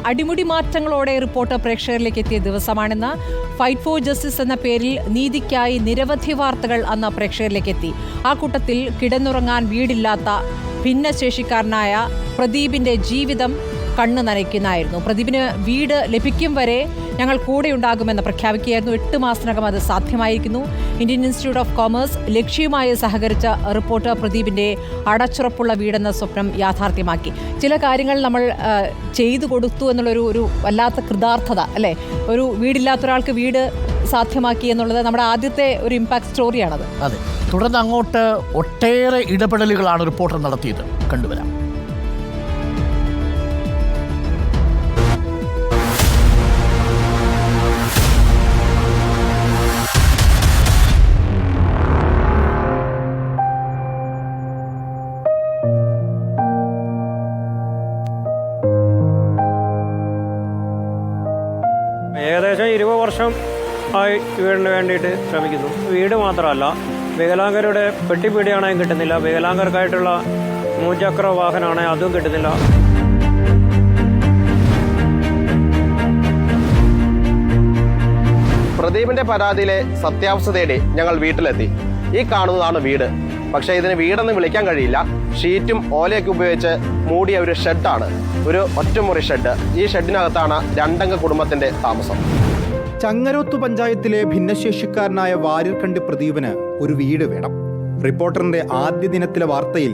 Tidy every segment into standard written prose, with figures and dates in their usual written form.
അടിമുടി മാറ്റങ്ങളോടെ റിപ്പോർട്ട് പ്രേക്ഷകരിലേക്ക് എത്തിയ ദിവസമാണെന്ന്. ഫൈറ്റ് ഫോർ ജസ്റ്റിസ് എന്ന പേരിൽ നീതിക്കായി നിരവധി വാർത്തകൾ അന്ന് പ്രേക്ഷകരിലേക്ക് എത്തി. ആ കൂട്ടത്തിൽ കിടന്നുറങ്ങാൻ വീടില്ലാത്ത ഭിന്നശേഷിക്കാരനായ പ്രദീപിന്റെ ജീവിതം കണ്ണു നനയ്ക്കുന്നതായിരുന്നു. പ്രദീപിന് വീട് ലഭിക്കും വരെ ഞങ്ങൾ കൂടെയുണ്ടാകുമെന്ന് പ്രഖ്യാപിക്കുകയായിരുന്നു. 8 മാസത്തിനകം അത് സാധ്യമായിരിക്കുന്നു. ഇന്ത്യൻ ഇൻസ്റ്റിറ്റ്യൂട്ട് ഓഫ് കോമേഴ്സ് ലക്ഷ്യവുമായി സഹകരിച്ച റിപ്പോർട്ടർ പ്രദീപിന്റെ അടച്ചുറപ്പുള്ള വീടെന്ന സ്വപ്നം യാഥാർത്ഥ്യമാക്കി. ചില കാര്യങ്ങൾ നമ്മൾ ചെയ്തു കൊടുത്തു എന്നുള്ളൊരു വല്ലാത്ത കൃതാർത്ഥത അല്ലേ? ഒരു വീടില്ലാത്ത ഒരാൾക്ക് വീട് സാധ്യമാക്കി എന്നുള്ളത് നമ്മുടെ ആദ്യത്തെ ഒരു ഇമ്പാക്ട് സ്റ്റോറിയാണത്. അതെ, തുടർന്ന് അങ്ങോട്ട് ഒട്ടേറെ ഇടപെടലുകളാണ് റിപ്പോർട്ടർ നടത്തിയത്. കണ്ടുവരാം. ഏകദേശം 20 വർഷം ആയി വീടിന് വേണ്ടിയിട്ട് ശ്രമിക്കുന്നു. വീട് മാത്രമല്ല, വികലാംഗരുടെ പെട്ടിപ്പീടിയാണെങ്കിൽ കിട്ടുന്നില്ല, വികലാംഗർക്കായിട്ടുള്ള മൂചക്ര വാഹനമാണെങ്കിൽ അതും കിട്ടുന്നില്ല. പ്രദീപിന്റെ പരാതിയിലെ സത്യാവസ്ഥ തേടി ഞങ്ങൾ വീട്ടിലെത്തി. ഈ കാണുന്നതാണ് വീട്. പക്ഷേ ഇതിന് വീടെന്ന് വിളിക്കാൻ കഴിയില്ല. ഷീറ്റും ഓലയൊക്കെ ഉപയോഗിച്ച് മൂടിയ ഒരു ഷെഡാണ്, ഒരു ഒറ്റമുറി ഷെഡ്. ഈ ഷെഡിനകത്താണ് 2 അംഗ കുടുംബത്തിന്റെ താമസം. ചങ്ങരോത്ത് പഞ്ചായത്തിലെ ഭിന്നശേഷിക്കാരനായ വാര്യർകണ്ടി പ്രദീപിന് ഒരു വീട് വേണം. റിപ്പോർട്ടറിന്റെ ആദ്യ ദിനത്തിലെ വാർത്തയിൽ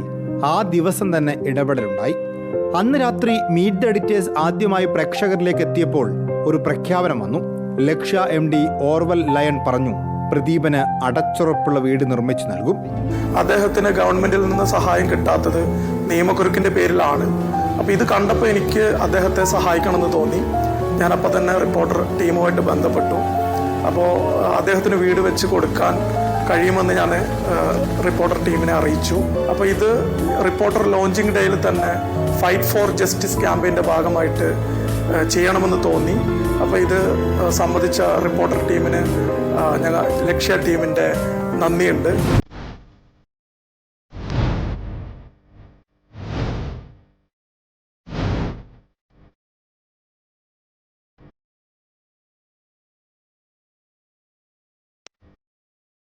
ആ ദിവസം തന്നെ ഇടപെടലുണ്ടായി. അന്ന് രാത്രി മീറ്റ് ദ എഡിറ്റേഴ്സ് ആദ്യമായി പ്രേക്ഷകരിലേക്ക് എത്തിയപ്പോൾ ഒരു പ്രഖ്യാപനം വന്നു. ലക്ഷ്യ MD ഓർവൽ ലയൺ പറഞ്ഞു, പ്രദീപന് അടച്ചുറപ്പുള്ള വീട് നിർമ്മിച്ചു നൽകും. അദ്ദേഹത്തിന് ഗവൺമെന്റിൽ നിന്ന് സഹായം കിട്ടാത്തത് നിയമക്കുരുക്കിന്റെ പേരിലാണ്. അപ്പോൾ ഇത് കണ്ടപ്പോൾ എനിക്ക് അദ്ദേഹത്തെ സഹായിക്കണമെന്ന് തോന്നി. ഞാനപ്പോൾ തന്നെ റിപ്പോർട്ടർ ടീമുമായിട്ട് ബന്ധപ്പെട്ടു. അപ്പോൾ അദ്ദേഹത്തിന് വീട് വെച്ച് കൊടുക്കാൻ കഴിയുമെന്ന് ഞാൻ റിപ്പോർട്ടർ ടീമിനെ അറിയിച്ചു. അപ്പോൾ ഇത് റിപ്പോർട്ടർ ലോഞ്ചിങ് ഡേയിൽ തന്നെ ഫൈറ്റ് ഫോർ ജസ്റ്റിസ് ക്യാമ്പയിൻ്റെ ഭാഗമായിട്ട് ചെയ്യണമെന്ന് തോന്നി. അപ്പോൾ ഇത് സംബന്ധിച്ച റിപ്പോർട്ടർ ടീമിന് ഞങ്ങൾ ലക്ഷ്യ ടീമിൻ്റെ നന്ദിയുണ്ട്.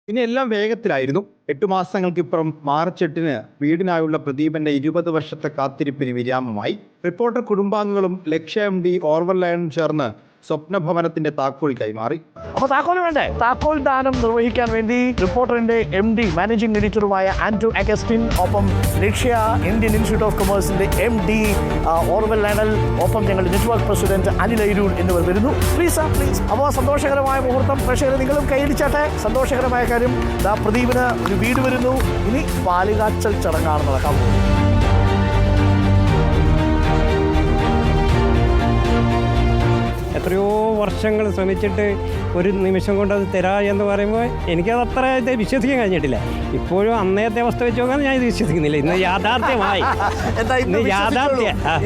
പിന്നെ എല്ലാം വേഗത്തിലായിരുന്നു. 8 മാസങ്ങൾക്കിപ്പുറം മാർച്ച് 8-ന് വീടിനായുള്ള പ്രദീപന്റെ 20 വർഷത്തെ കാത്തിരിപ്പിന് വിരാമമായി. റിപ്പോർട്ടർ കുടുംബാംഗങ്ങളും ലക്ഷ്യ MD ഓർവൽ ലയണും ചേർന്ന് സ്വപ്നഭവനത്തിന്റെ താക്കോൽ കൈമാറി. അപ്പോൾ താക്കോൽ വേണ്ടേ? താക്കോൽ ദാനം നിർവഹിക്കാൻ വേണ്ടി റിപ്പോർട്ടറിന്റെ MD മാനേജിംഗ് എഡിറ്ററുമായ ആൻഡ്രൂ അഗസ്റ്റിൻ, ഒപ്പം ലക്ഷ്യ ഇന്ത്യൻ ഇൻസ്റ്റിറ്റ്യൂട്ട് ഓഫ് കൊമേഴ്സിന്റെ MD ഓർവൽ ലയണൽ, ഒപ്പം ഞങ്ങളുടെ നെറ്റ്വർക്ക് പ്രസിഡന്റ് അനിൽ അയിരൂർ എന്നിവർ വരുന്നു. Please please. അപ്പോൾ സന്തോഷകരമായ മുഹൂർത്തം. പ്രേക്ഷകരെ നിങ്ങളും കൈയടിച്ചാട്ടെ. സന്തോഷകരമായ കാര്യം, പ്രദീപിന് ഒരു വീട് വരുന്നു. ഇനി പാലുകാച്ചൽ ചടങ്ങാണ് നടക്കാൻ പോകുന്നത്. എത്രയോ വർഷങ്ങൾ ശ്രമിച്ചിട്ട് ഒരു നിമിഷം കൊണ്ട് അത് തരാ എന്ന് പറയുമ്പോൾ എനിക്കത് അത്ര ഇത് വിശ്വസിക്കാൻ കഴിഞ്ഞിട്ടില്ല. ഇപ്പോഴും അന്നത്തെ അവസ്ഥ വെച്ച് നോക്കാൻ ഞാൻ ഇത് വിശ്വസിക്കുന്നില്ല. ഇന്ന് യാഥാർത്ഥ്യമായി.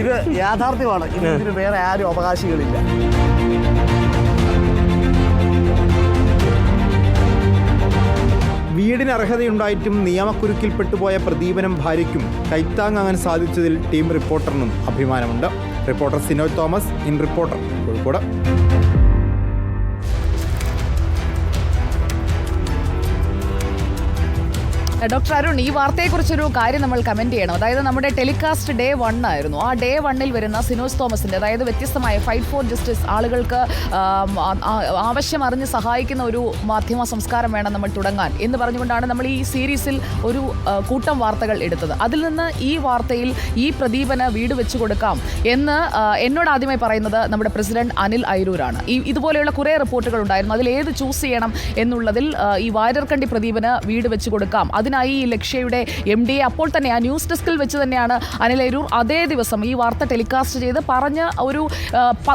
ഇത് യാഥാർത്ഥ്യമാണ്. ഇതിന് വേറെ ആരും അവകാശികളില്ല. വീടിന് അർഹതയുണ്ടായിട്ടും നിയമക്കുരുക്കിൽപ്പെട്ടുപോയ പ്രദീപനും ഭാര്യയ്ക്കും കൈത്താങ്ങാൻ സാധിച്ചതിൽ ടീം റിപ്പോർട്ടറിനും അഭിമാനമുണ്ട്. Reporter Sinoy Thomas, in reporter, Kozhikode. Doctor Arun, ഈ വാർത്തയെക്കുറിച്ചൊരു കാര്യം നമ്മൾ കമന്റ് ചെയ്യണം. അതായത് നമ്മുടെ ടെലികാസ്റ്റ് Day 1 ആയിരുന്നു. ആ Day 1-ൽ വരുന്ന സിനോസ് തോമസിന്റെ, അതായത് വ്യത്യസ്തമായ ഫൈറ്റ് ഫോർ ജസ്റ്റിസ്, ആളുകൾക്ക് ആവശ്യം അറിഞ്ഞ് സഹായിക്കുന്ന ഒരു മാധ്യമ സംസ്കാരം വേണം നമ്മൾ തുടങ്ങാൻ എന്ന് പറഞ്ഞുകൊണ്ടാണ് നമ്മൾ ഈ സീരീസിൽ ഒരു കൂട്ടം വാർത്തകൾ എടുത്തത്. അതിൽ നിന്ന് ഈ വാർത്തയിൽ ഈ പ്രദീപന് വീട് വെച്ചു കൊടുക്കാം എന്ന് എന്നോട് ആദ്യമായി പറയുന്നത് നമ്മുടെ പ്രസിഡന്റ് അനിൽ അയിരൂരാണ്. ഇതുപോലെയുള്ള കുറേ റിപ്പോർട്ടുകൾ ഉണ്ടായിരുന്നു. അതിൽ ഏത് ചൂസ് ചെയ്യണം എന്നുള്ളതിൽ ഈ വാര്യർകണ്ടി പ്രദീപന് വീട് വെച്ചു കൊടുക്കാം, അതിനായി ഈ ലക്ഷ്യയുടെ MD അപ്പോൾ തന്നെ ആ ന്യൂസ് ഡെസ്കിൽ വെച്ച് തന്നെയാണ് അനിൽ അയിരൂർ അതേ ദിവസം ഈ വാർത്ത ടെലികാസ്റ്റ് ചെയ്ത് പറഞ്ഞ് ഒരു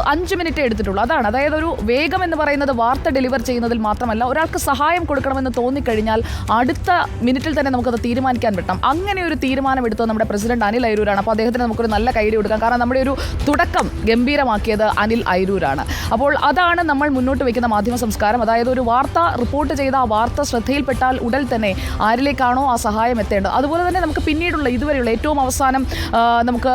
5 മിനിറ്റ് എടുത്തിട്ടുള്ളൂ. അതാണ്, അതായത് ഒരു വേഗം എന്ന് പറയുന്നത് വാർത്ത ഡെലിവർ ചെയ്യുന്നതിൽ മാത്രമല്ല, ഒരാൾക്ക് സഹായം കൊടുക്കണമെന്ന് തോന്നിക്കഴിഞ്ഞാൽ അടുത്ത മിനിറ്റിൽ തന്നെ നമുക്കത് തീരുമാനിക്കാൻ പറ്റണം. അങ്ങനെ ഒരു തീരുമാനം എടുത്തത് നമ്മുടെ പ്രസിഡന്റ് അനിൽ അയിരൂരാണ്. അപ്പോൾ അദ്ദേഹത്തിന് നമുക്കൊരു നല്ല കൈഡി കൊടുക്കാം. കാരണം നമ്മുടെ ഒരു തുടക്കം ഗംഭീരമാക്കിയത് അനിൽ അയിരൂരാണ്. അപ്പോൾ അതാണ് നമ്മൾ മുന്നോട്ട് വയ്ക്കുന്ന മാധ്യമ സംസ്കാരം. അതായത് ഒരു വാർത്ത റിപ്പോർട്ട് ചെയ്ത ആ വാർത്ത ശ്രദ്ധയിൽപ്പെട്ടാൽ ഉടൻ തന്നെ ആരിലേക്ക് ആർക്കാണോ ആ സഹായം എത്തേണ്ടത്. അതുപോലെ തന്നെ നമുക്ക് പിന്നീടുള്ള ഇതുവരെയുള്ള ഏറ്റവും അവസാനം നമുക്ക്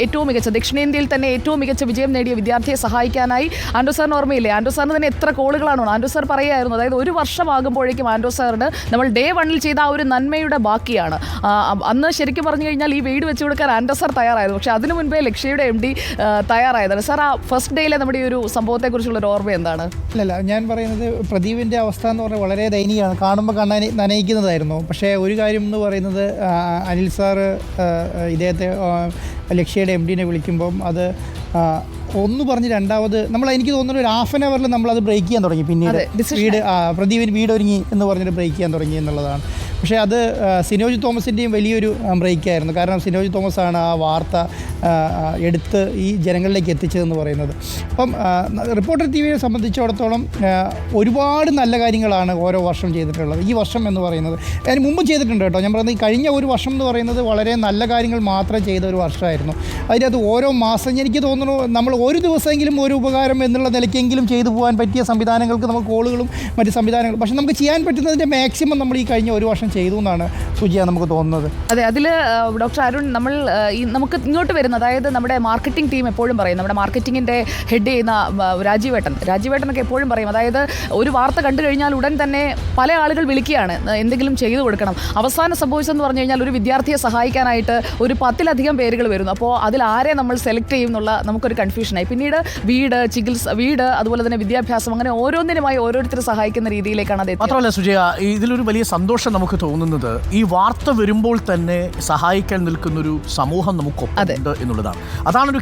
ഏറ്റവും മികച്ച ദക്ഷിണേന്ത്യയിൽ തന്നെ ഏറ്റവും മികച്ച വിജയം നേടിയ വിദ്യാർത്ഥിയെ സഹായിക്കാനായി ആൻഡ്രൂ സാറിന് ഓർമ്മയില്ലേ? ആൻഡ്രൂ സാറിന് തന്നെ എത്ര കോളുകളാണോ? ആൻഡ്രൂ സാർ പറയുമായിരുന്നു, അതായത് ഒരു വർഷമാകുമ്പോഴേക്കും ആൻഡ്രൂ സാറിന് നമ്മൾ ഡേ 1 ചെയ്ത ആ ഒരു നന്മയുടെ ബാക്കിയാണ്. അന്ന് ശരിക്കും പറഞ്ഞു കഴിഞ്ഞാൽ ഈ വീട് വെച്ച് കൊടുക്കാൻ ആൻഡ്രൂ സാർ തയ്യാറായിരുന്നു. പക്ഷേ അതിനു മുൻപേ ലക്ഷ്യയുടെ MD തയ്യാറായതാണ്. സാർ ആ ഫസ്റ്റ് ഡേയിലെ നമ്മുടെ ഈ ഒരു സംഭവത്തെക്കുറിച്ചുള്ളൊരു ഓർമ്മ എന്താണ്? അല്ലല്ല, ഞാൻ പറയുന്നത് പ്രദീപിൻ്റെ അവസ്ഥ എന്ന് പറഞ്ഞാൽ വളരെ ദയനീയമാണ്. കാണുമ്പോൾ നനയിക്കുന്നതായിരുന്നു. പക്ഷേ ഒരു കാര്യം എന്ന് പറയുന്നത് അനിൽ സാറ് ഇദ്ദേഹത്തെ ലക്ഷ്യയുടെ MDനെ വിളിക്കുമ്പം അത് ഒന്ന് പറഞ്ഞ് രണ്ടാമത് എനിക്ക് തോന്നുന്നു ഒരു ഹാഫ് ആൻ അവറിൽ നമ്മളത് ബ്രേക്ക് ചെയ്യാൻ തുടങ്ങി. പിന്നീട് പ്രദീപിന് വീടൊരുങ്ങി എന്ന് പറഞ്ഞിട്ട് ബ്രേക്ക് ചെയ്യാൻ തുടങ്ങി എന്നുള്ളതാണ്. പക്ഷേ അത് സിനോജ് തോമസിൻ്റെയും വലിയൊരു ബ്രേക്കായിരുന്നു. കാരണം സിനോജ് തോമസാണ് ആ വാർത്ത എടുത്ത് ഈ ജനങ്ങളിലേക്ക് എത്തിച്ചതെന്ന് പറയുന്നത്. അപ്പം റിപ്പോർട്ടർ TVയെ സംബന്ധിച്ചിടത്തോളം ഒരുപാട് നല്ല കാര്യങ്ങളാണ് ഓരോ വർഷം ചെയ്തിട്ടുള്ളത്. ഈ വർഷം എന്ന് പറയുന്നത് അതിന് മുമ്പ് ചെയ്തിട്ടുണ്ട് കേട്ടോ. ഞാൻ പറയുന്നത് ഈ കഴിഞ്ഞ ഒരു വർഷം എന്ന് പറയുന്നത് വളരെ നല്ല കാര്യങ്ങൾ മാത്രം ചെയ്ത ഒരു വർഷമായിരുന്നു. അതിനകത്ത് ഓരോ മാസം എനിക്ക് തോന്നുന്നു നമ്മൾ ഒരു ദിവസമെങ്കിലും ഒരു ഉപകാരം എന്നുള്ള നിലയ്ക്കെങ്കിലും ചെയ്തു പോകാൻ പറ്റിയ സംവിധാനങ്ങൾക്ക് നമുക്ക് കോളുകളും മറ്റ് സംവിധാനങ്ങളും, പക്ഷേ നമുക്ക് ചെയ്യാൻ പറ്റുന്നതിൻ്റെ മാക്സിമം നമ്മൾ ഈ കഴിഞ്ഞ ഒരു വർഷം ചെയ്തു എന്നാണ് സുജിയ നമുക്ക് തോന്നുന്നത്. അതെ, അതിൽ ഡോക്ടർ അരുൺ നമ്മൾ നമുക്ക് ഇങ്ങോട്ട് വരുന്ന, അതായത് നമ്മുടെ മാർക്കറ്റിംഗ് ടീം എപ്പോഴും പറയും, നമ്മുടെ മാർക്കറ്റിങ്ങിൻ്റെ ഹെഡ് ചെയ്യുന്ന രാജീവേട്ടനൊക്കെ എപ്പോഴും പറയും, അതായത് ഒരു വാർത്ത കണ്ടു കഴിഞ്ഞാൽ ഉടൻ തന്നെ പല ആളുകൾ വിളിക്കുകയാണ് എന്തെങ്കിലും ചെയ്തു കൊടുക്കണം. അവസാനം സംഭവിച്ചതെന്ന് പറഞ്ഞു കഴിഞ്ഞാൽ ഒരു വിദ്യാർത്ഥിയെ സഹായിക്കാനായിട്ട് ഒരു 10-ലധികം പേരുകൾ വരുന്നു. അപ്പോൾ അതിൽ ആരെ നമ്മൾ സെലക്ട് ചെയ്യും എന്നുള്ള നമുക്കൊരു കൺഫ്യൂഷനായി. പിന്നീട് വീട് അതുപോലെ തന്നെ വിദ്യാഭ്യാസം, അങ്ങനെ ഓരോന്നിനുമായി ഓരോരുത്തർ സഹായിക്കുന്ന രീതിയിലേക്കാണ് അത്. മാത്രമല്ല സുജയ, ഇതിലൊരു വലിയ സന്തോഷം നമുക്ക് തോന്നുന്നത് ഈ വാർത്ത വരുമ്പോൾ തന്നെ സഹായിക്കാൻ നിൽക്കുന്നൊരു സമൂഹം നമുക്കൊപ്പം ഉണ്ട് എന്നുള്ളതാണ്. അതാണൊരു